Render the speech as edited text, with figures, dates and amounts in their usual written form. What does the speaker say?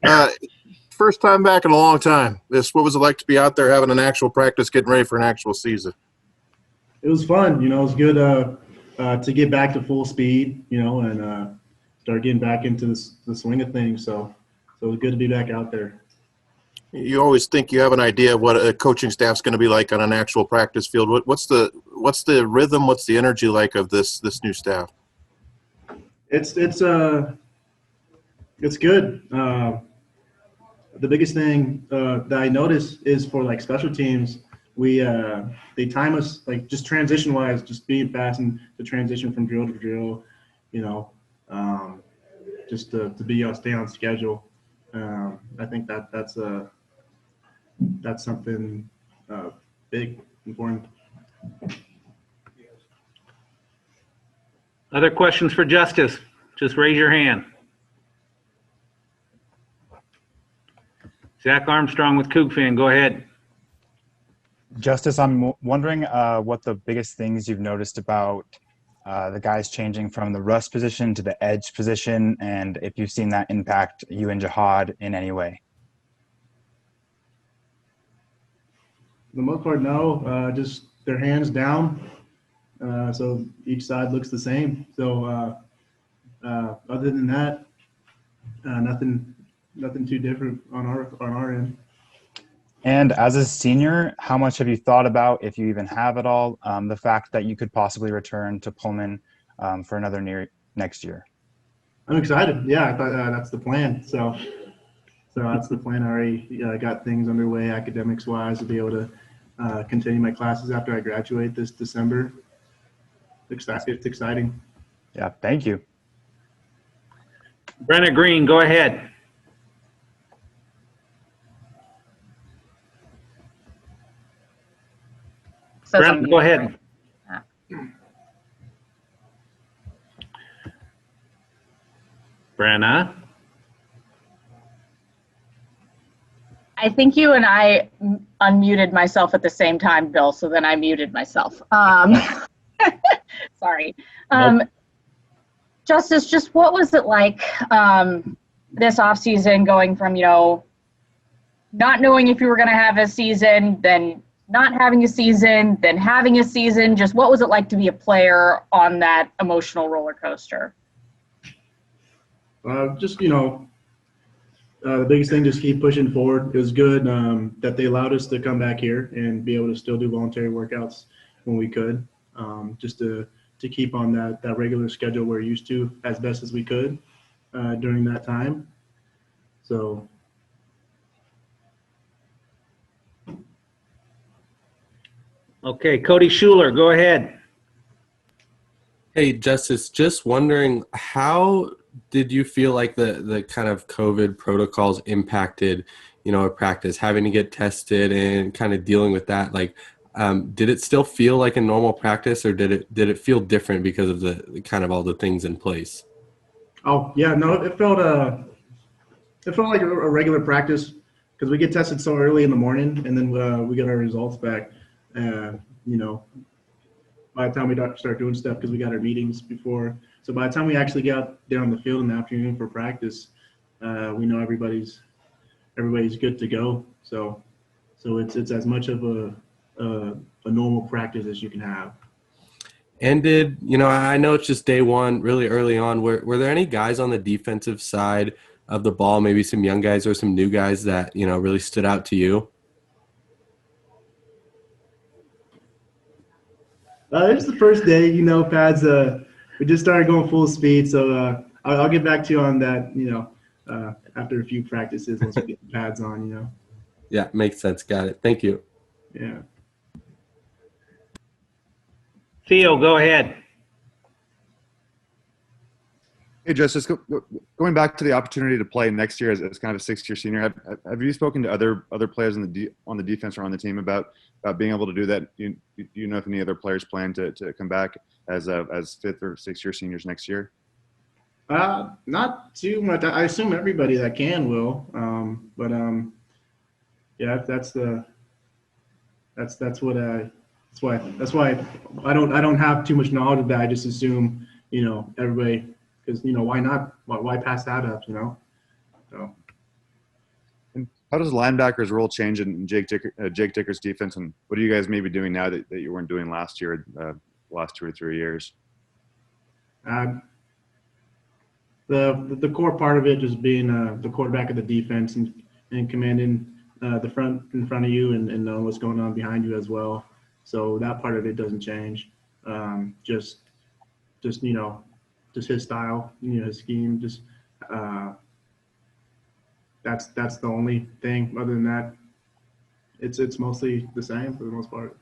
Uh, First time back in a long time. What was it like to be out there having an actual practice, getting ready for an actual season? It was fun. It was good to get back to full speed, and start getting back into the swing of things. So it was good to be back out there. You always think you have an idea of what a coaching staff's going to be like on an actual practice field. What's the rhythm? What's the energy like of this new staff? It's good. The biggest thing that I notice is for like special teams, they time us like just transition wise, just being fast and the transition from drill to drill, just to stay on schedule. I think that's something big, important. Other questions for Justus? Just raise your hand. Zach Armstrong with Coug Fan, go ahead. Justus, I'm wondering what the biggest things you've noticed about the guys changing from the rush position to the edge position, and if you've seen that impact you and Jihad in any way. For the most part, no. Just their hands down, so each side looks the same. So other than that, nothing too different on our end. And as a senior, how much have you thought about, if you even have at all, the fact that you could possibly return to Pullman for another next year? I'm excited. Yeah, I thought that's the plan. So that's the plan. I already got things underway academics-wise to be able to continue my classes after I graduate this December. It's exciting. Yeah, thank you. Brenna Green, go ahead. Brenna, go ahead. Brenna. I think you and I unmuted myself at the same time, Bill, so then I muted myself. Sorry. Nope. Justus, just what was it like this offseason going from, not knowing if you were going to have a season, then not having a season, then having a season? Just what was it like to be a player on that emotional roller coaster? The biggest thing, just keep pushing forward. It was good that they allowed us to come back here and be able to still do voluntary workouts when we could, just to keep on that regular schedule we're used to as best as we could during that time. So. Okay, Cody Schuler, go ahead. Hey, Justus, just wondering, how did you feel like the kind of COVID protocols impacted, a practice, having to get tested and kind of dealing with that? Like, did it still feel like a normal practice, or did it feel different because of the kind of all the things in place? Oh yeah, no, it felt like a regular practice because we get tested so early in the morning, and then we get our results back. By the time we start doing stuff, because we got our meetings before. So by the time we actually get out there on the field in the afternoon for practice, we know everybody's good to go. So it's as much of a normal practice as you can have. And I know it's just day one, really early on. Were there any guys on the defensive side of the ball, maybe some young guys or some new guys that, really stood out to you? It's the first day, pads. We just started going full speed, so I'll get back to you on that. After a few practices, once we get the pads on. Yeah, makes sense. Got it. Thank you. Yeah. Theo, go ahead. Hey, Justus, going back to the opportunity to play next year as kind of a sixth-year senior, have you spoken to other players on the defense or on the team about being able to do that? Do you know if any other players plan to come back as fifth or sixth-year seniors next year? Not too much. I assume everybody that can will. Yeah, that's why I don't have too much knowledge of that. I just assume everybody. Because why not? Why pass that up? So. How does linebackers role change in Jake Dicker's defense, and what are you guys maybe doing now that you weren't doing last year, last 2 or 3 years? The core part of it just being the quarterback of the defense and commanding the front in front of you and knowing what's going on behind you as well. So that part of it doesn't change. Just his style, his scheme. Just that's the only thing. Other than that, it's mostly the same for the most part.